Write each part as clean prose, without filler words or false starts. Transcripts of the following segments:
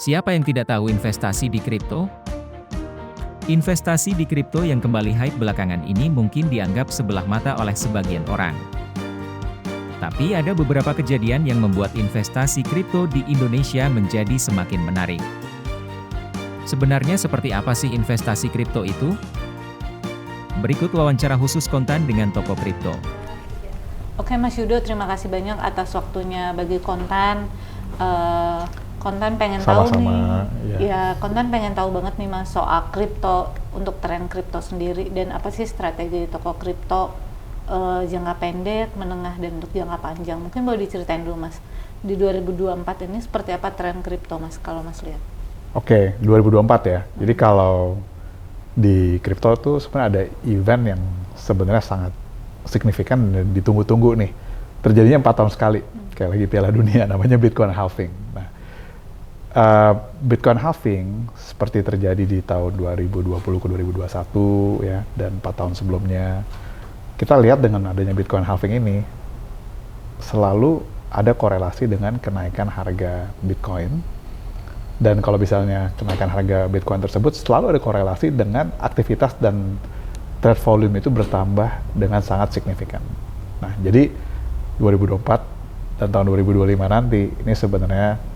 Siapa yang tidak tahu investasi di kripto? Investasi di kripto yang kembali hype belakangan ini mungkin dianggap sebelah mata oleh sebagian orang. Tapi ada beberapa kejadian yang membuat investasi kripto di Indonesia menjadi semakin menarik. Sebenarnya seperti apa sih investasi kripto itu? Berikut wawancara khusus Kontan dengan toko kripto. Oke Mas Yudo, terima kasih banyak atas waktunya bagi Kontan. Kontan pengen tahu nih, ya Kontan pengen tahu banget nih Mas soal kripto, untuk tren kripto sendiri dan apa sih strategi toko kripto jangka pendek, menengah dan untuk jangka panjang. Mungkin boleh diceritain dulu Mas, di 2024 ini seperti apa tren kripto Mas kalau Mas lihat? Oke, 2024 ya. Jadi kalau di kripto tuh sebenarnya ada event yang sebenarnya sangat signifikan dan ditunggu-tunggu nih. Terjadinya 4 tahun sekali, kayak lagi Piala Dunia, namanya Bitcoin halving. Nah, Bitcoin halving seperti terjadi di tahun 2020 ke 2021 ya, dan 4 tahun sebelumnya. Kita lihat dengan adanya Bitcoin halving ini, selalu ada korelasi dengan kenaikan harga Bitcoin. Dan kalau misalnya kenaikan harga Bitcoin tersebut, selalu ada korelasi dengan aktivitas dan trade volume itu bertambah dengan sangat signifikan. Nah, jadi 2024 dan tahun 2025 nanti, ini sebenarnya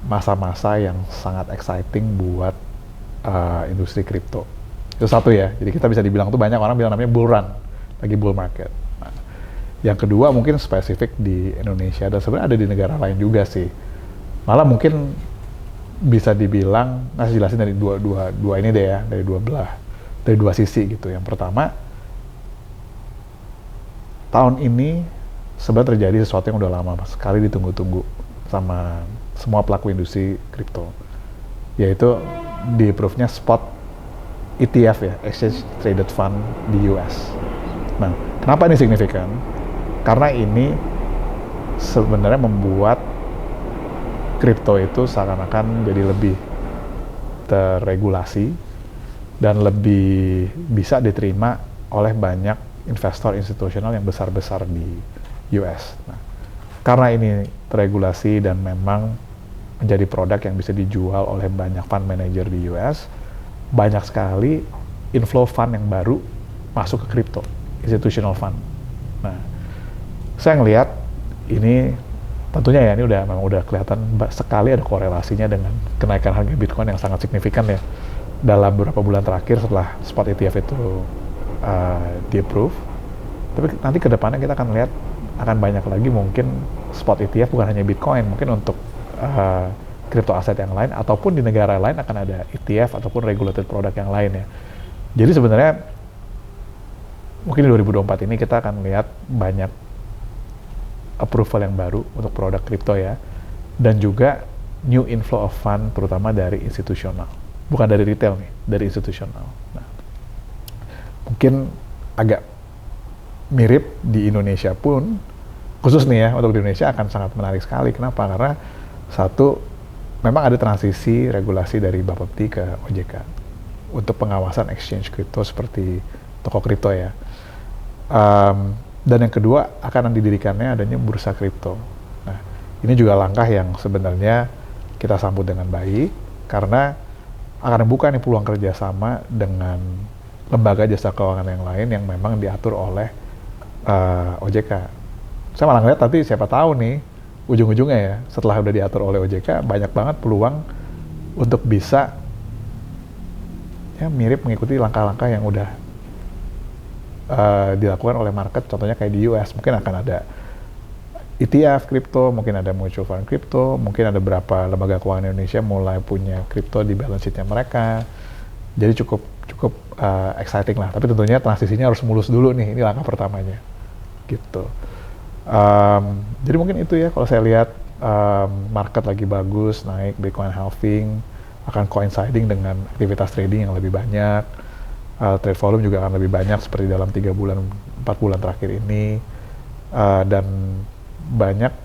masa-masa yang sangat exciting buat industri kripto. Itu satu ya, jadi kita bisa dibilang tuh banyak orang bilang namanya bull run, lagi bull market. Nah, yang kedua mungkin spesifik di Indonesia dan sebenarnya ada di negara lain juga sih. Malah mungkin bisa dibilang, nah saya jelasin dari dua ini deh ya, dari dua sisi gitu. Yang pertama, tahun ini sebenarnya terjadi sesuatu yang udah lama sekali ditunggu-tunggu sama semua pelaku industri kripto, yaitu di-approve-nya spot ETF ya, Exchange Traded Fund di US. Nah, kenapa ini signifikan? Karena ini sebenarnya membuat kripto itu seakan-akan jadi lebih terregulasi dan lebih bisa diterima oleh banyak investor institusional yang besar-besar di US. Nah, karena ini terregulasi dan memang menjadi produk yang bisa dijual oleh banyak fund manager di US, banyak sekali inflow fund yang baru masuk ke kripto, institutional fund. Nah, saya ngelihat ini tentunya ya, ini memang udah kelihatan sekali ada korelasinya dengan kenaikan harga Bitcoin yang sangat signifikan ya dalam beberapa bulan terakhir setelah spot ETF itu di-approve. Tapi nanti ke depannya kita akan lihat akan banyak lagi mungkin spot ETF, bukan hanya Bitcoin, mungkin untuk kripto aset yang lain, ataupun di negara lain akan ada ETF ataupun regulated product yang lain ya. Jadi sebenarnya mungkin di 2024 ini kita akan lihat banyak approval yang baru untuk produk kripto ya, dan juga new inflow of fund terutama dari institusional, bukan dari retail nih, dari institusional. Nah, mungkin agak mirip di Indonesia pun, khusus nih ya untuk di Indonesia akan sangat menarik sekali. Kenapa? Karena satu, memang ada transisi regulasi dari Bapepti ke OJK untuk pengawasan exchange kripto seperti toko kripto ya. Dan yang kedua, akan didirikannya adanya bursa kripto. Nah, ini juga langkah yang sebenarnya kita sambut dengan baik, karena akan membuka nih peluang kerjasama dengan lembaga jasa keuangan yang lain yang memang diatur oleh OJK. Saya malah ngeliat nanti siapa tahu nih, ujung-ujungnya ya, setelah udah diatur oleh OJK, banyak banget peluang untuk bisa ya mirip mengikuti langkah-langkah yang udah dilakukan oleh market, contohnya kayak di US, mungkin akan ada ETF kripto, mungkin ada mutual fund kripto, mungkin ada beberapa lembaga keuangan Indonesia mulai punya kripto di balance sheet-nya mereka. Jadi cukup exciting lah, tapi tentunya transisinya harus mulus dulu nih, ini langkah pertamanya gitu. Jadi mungkin itu ya, kalau saya lihat market lagi bagus, naik, Bitcoin halving akan coinciding dengan aktivitas trading yang lebih banyak. Trade volume juga akan lebih banyak seperti dalam 3 bulan, 4 bulan terakhir ini, dan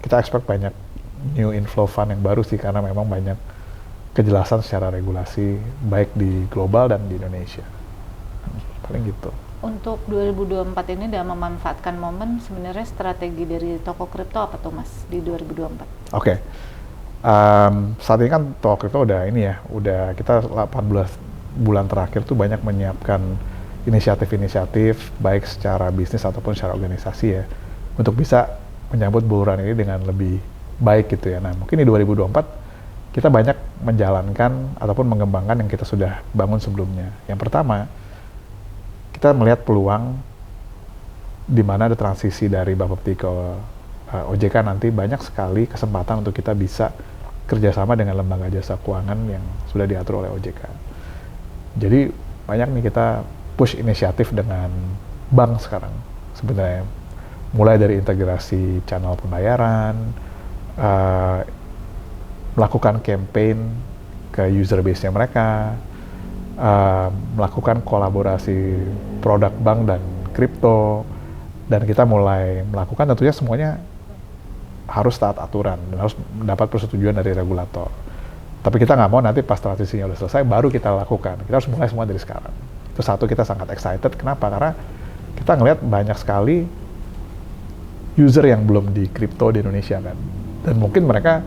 kita expect banyak new inflow fund yang baru sih, karena memang banyak kejelasan secara regulasi baik di global dan di Indonesia. Paling gitu. Untuk 2024 ini dalam memanfaatkan momen, sebenarnya strategi dari toko kripto apa tuh Mas di 2024? Oke. Saat ini kan Toko Kripto udah ini ya, udah kita 18 bulan terakhir tuh banyak menyiapkan inisiatif-inisiatif baik secara bisnis ataupun secara organisasi ya untuk bisa menyambut bull run ini dengan lebih baik gitu ya. Nah mungkin di 2024 kita banyak menjalankan ataupun mengembangkan yang kita sudah bangun sebelumnya. Yang pertama, kita melihat peluang di mana ada transisi dari Bapepti ke OJK nanti banyak sekali kesempatan untuk kita bisa kerjasama dengan lembaga jasa keuangan yang sudah diatur oleh OJK. Jadi banyak nih kita push inisiatif dengan bank sekarang sebenarnya, mulai dari integrasi channel pembayaran, melakukan campaign ke user base-nya mereka, melakukan kolaborasi produk bank dan kripto, dan kita mulai melakukan tentunya semuanya harus taat aturan dan harus mendapat persetujuan dari regulator. Tapi kita nggak mau nanti pas transisinya udah selesai baru kita lakukan. Kita harus mulai semua dari sekarang. Itu satu, kita sangat excited. Kenapa? Karena kita ngelihat banyak sekali user yang belum di kripto di Indonesia kan. Dan mungkin mereka,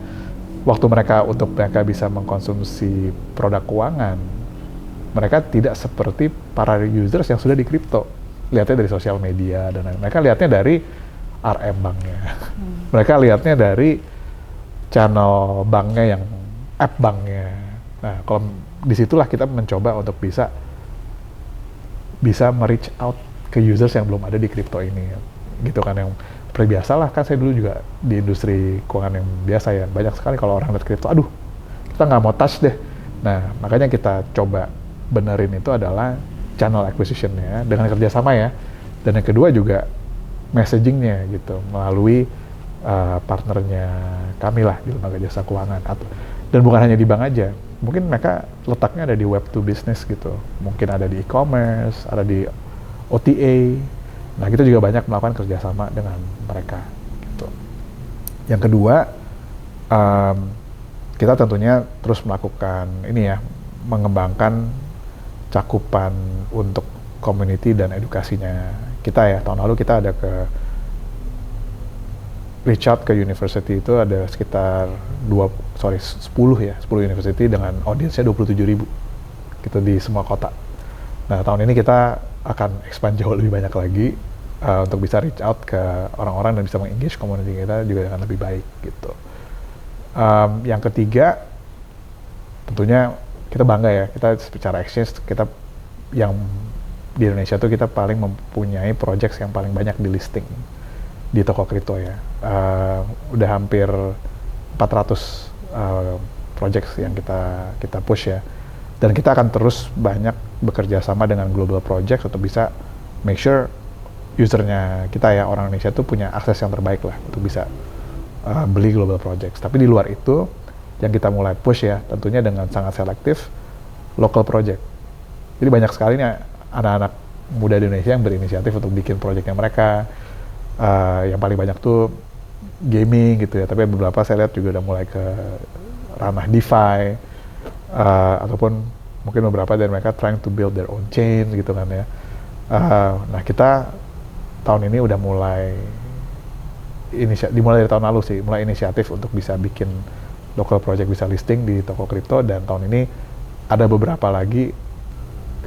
waktu mereka bisa mengkonsumsi produk keuangan, mereka tidak seperti para users yang sudah di kripto. Lihatnya dari sosial media dan lain-lain. Mereka lihatnya dari RM banknya. Mereka lihatnya dari channel banknya yang app banknya. Nah, kalau disitulah kita mencoba untuk bisa me-reach out ke users yang belum ada di kripto ini. Gitu kan, yang seperti biasa lah, kan saya dulu juga di industri keuangan yang biasa ya. Banyak sekali kalau orang lihat kripto, aduh, kita nggak mau touch deh. Nah, makanya kita coba benerin itu adalah channel acquisition-nya dengan kerjasama ya. Dan yang kedua juga messaging-nya gitu, melalui partnernya kami lah di lembaga jasa keuangan. Dan bukan hanya di bank aja, mungkin mereka letaknya ada di web to business gitu, mungkin ada di e-commerce, ada di OTA. Nah kita juga banyak melakukan kerjasama dengan mereka gitu. Yang kedua, kita tentunya terus melakukan ini ya, mengembangkan cakupan untuk community dan edukasinya kita ya. Tahun lalu kita ada reach out ke university, itu ada sekitar 10 university dengan audiensnya 27.000 gitu di semua kota. Nah tahun ini kita akan expand jauh lebih banyak lagi untuk bisa reach out ke orang-orang dan bisa meng-engage community kita juga dengan lebih baik gitu. Yang ketiga, tentunya kita bangga ya, kita secara exchange kita yang di Indonesia tuh kita paling mempunyai projects yang paling banyak di listing di toko kripto ya. Udah hampir 400 projects yang kita push ya. Dan kita akan terus banyak bekerja sama dengan global projects untuk bisa make sure usernya kita ya, orang Indonesia tuh punya akses yang terbaik lah untuk bisa beli global projects. Tapi di luar itu yang kita mulai push ya, tentunya dengan sangat selektif local project. Jadi banyak sekali nih anak-anak muda di Indonesia yang berinisiatif untuk bikin projectnya mereka. Yang paling banyak tuh gaming gitu ya, tapi beberapa saya lihat juga udah mulai ke ranah DeFi, ataupun mungkin beberapa dari mereka trying to build their own chain gitu kan ya. Nah kita tahun ini udah mulai dimulai dari tahun lalu sih, mulai inisiatif untuk bisa bikin local project bisa listing di toko kripto, dan tahun ini ada beberapa lagi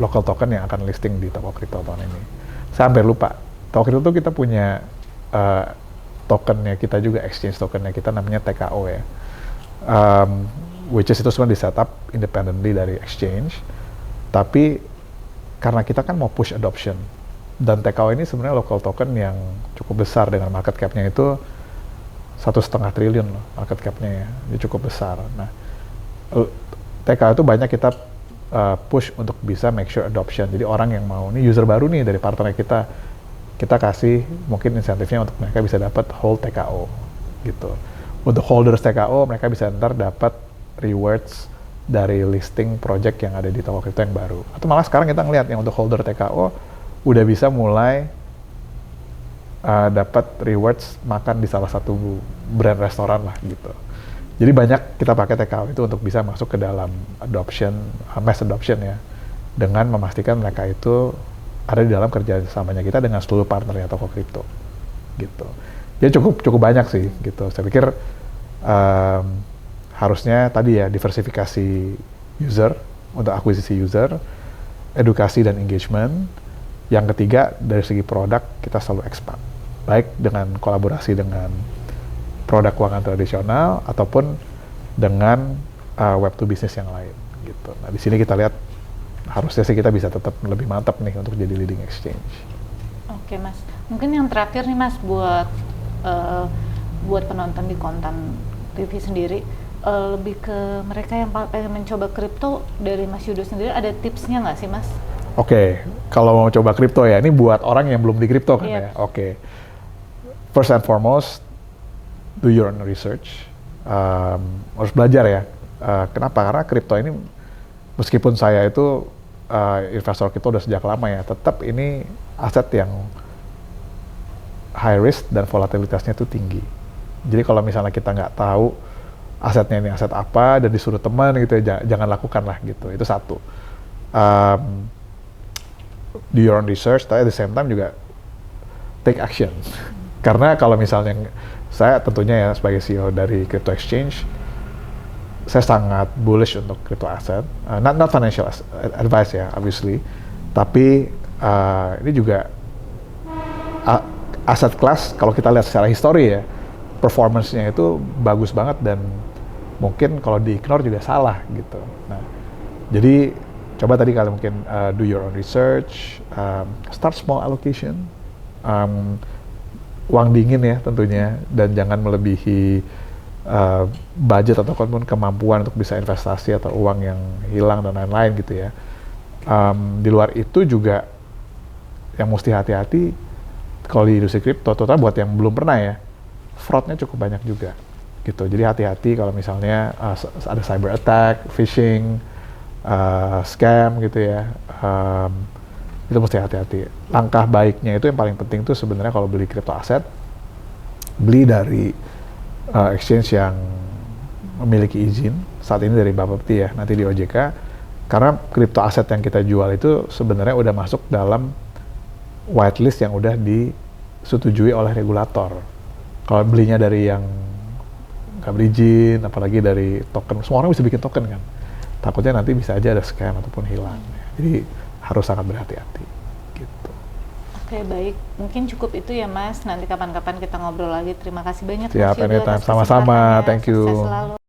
local token yang akan listing di toko kripto tahun ini. Saya hampir lupa, toko kripto tuh kita punya tokennya kita juga, exchange tokennya kita namanya TKO ya, which is itu semua di setup independently dari exchange, tapi karena kita kan mau push adoption, dan TKO ini sebenarnya local token yang cukup besar dengan market cap-nya itu 1,5 triliun loh market cap-nya ya, ini cukup besar. Nah, TKO itu banyak kita push untuk bisa make sure adoption, jadi orang yang mau, nih user baru nih dari partner kita kasih mungkin insentifnya untuk mereka bisa dapat hold TKO gitu. Untuk holders TKO mereka bisa ntar dapat rewards dari listing project yang ada di toko kripto yang baru. Atau malah sekarang kita ngelihat yang untuk holder TKO udah bisa mulai dapat rewards makan di salah satu brand restoran lah gitu. Jadi banyak kita pakai TKO itu untuk bisa masuk ke dalam adoption, mass adoption ya, dengan memastikan mereka itu ada di dalam kerjasamanya kita dengan seluruh partnernya toko kripto gitu. Jadi cukup banyak sih gitu. Saya pikir harusnya tadi ya diversifikasi user untuk akuisisi user, edukasi dan engagement. Yang ketiga dari segi produk kita selalu expand, baik dengan kolaborasi dengan produk keuangan tradisional ataupun dengan web to business yang lain gitu. Nah di sini kita lihat harusnya sih kita bisa tetap lebih mantap nih untuk jadi leading exchange. Oke Mas, mungkin yang terakhir nih Mas buat penonton di Kontan TV sendiri, lebih ke mereka yang pengen mencoba kripto, dari Mas Yudo sendiri ada tipsnya nggak sih Mas? Oke, kalau mau coba kripto ya, ini buat orang yang belum di kripto kan ya. Oke, first and foremost, do your own research. Harus belajar ya. Kenapa? Karena kripto ini, meskipun saya itu investor kripto udah sejak lama ya, tetap ini aset yang high risk dan volatilitasnya itu tinggi. Jadi kalau misalnya kita nggak tahu asetnya ini aset apa dan disuruh teman gitu ya, jangan lakukan lah gitu. Itu satu. Do your own research, tapi at the same time juga take action. Karena kalau misalnya saya tentunya ya sebagai CEO dari crypto exchange, saya sangat bullish untuk crypto asset. Not financial advice ya, obviously. Tapi ini juga aset class, kalau kita lihat secara histori ya, performance-nya itu bagus banget dan mungkin kalau di-ignore juga salah gitu. Nah, jadi coba tadi kalau mungkin do your own research, start small allocation, uang dingin ya tentunya, dan jangan melebihi budget ataupun kemampuan untuk bisa investasi atau uang yang hilang dan lain-lain gitu ya. Di luar itu juga yang mesti hati-hati kalau di industri kripto, terutama buat yang belum pernah ya, fraudnya cukup banyak juga gitu. Jadi hati-hati kalau misalnya ada cyber attack, phishing, scam gitu ya, itu mesti hati-hati. Langkah baiknya itu yang paling penting tuh sebenarnya kalau beli crypto aset, beli dari exchange yang memiliki izin, saat ini dari Bapepti ya, nanti di OJK, karena crypto aset yang kita jual itu sebenarnya udah masuk dalam whitelist yang udah disetujui oleh regulator. Kalau belinya dari yang nggak berizin, apalagi dari token, semua orang bisa bikin token kan, takutnya nanti bisa aja ada scam ataupun hilang. Jadi harus sangat berhati-hati gitu. Oke, baik, mungkin cukup itu ya Mas, nanti kapan-kapan kita ngobrol lagi. Terima kasih banyak Siap, Mas Yudo anytime, sama-sama, thank you. Sukses selalu.